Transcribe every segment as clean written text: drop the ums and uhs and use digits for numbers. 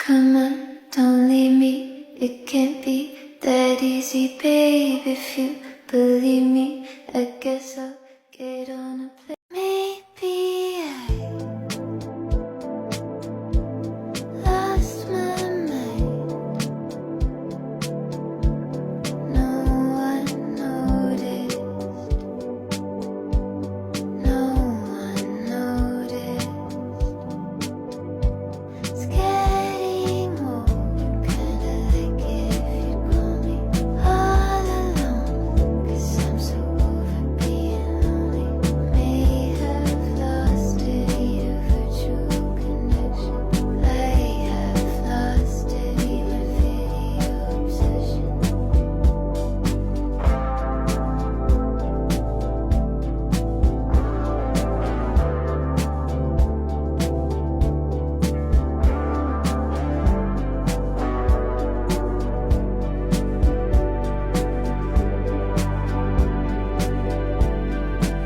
Come on, don't leave me. It can't be that easy, babe. If you believe me, I guess I'll get on a plane. Maybe I lost my mind. No one noticed. No one noticed. It's getting old, kinda like it if you call me all alone. 'Cause I'm so over being lonely. May have lost it, a virtual connection. I have lost it, a video obsession.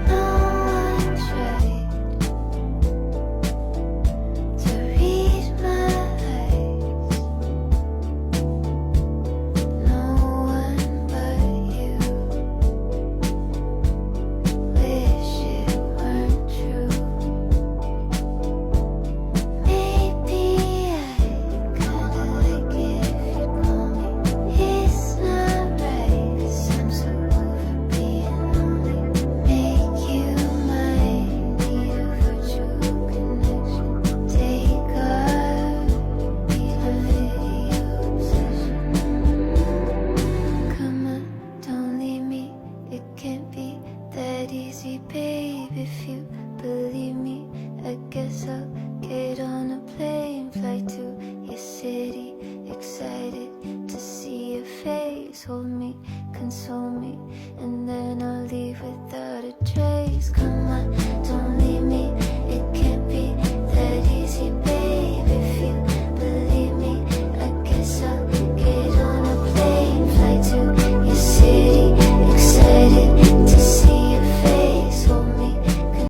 No one tried to read my eyes. No one but you. Wish it weren't true. Maybe I kinda like it if you call me. It's not right, 'cause I'm so over being lonely. Make you mine, need a virtual connection. Take our video obsession. Come on, don't leave me. It can't be that easy, babe. If you believe me, I guess I'll get on a plane, fly to your city, excited to see your face. Hold me, console me, and then I'll leave without a trace. Come on,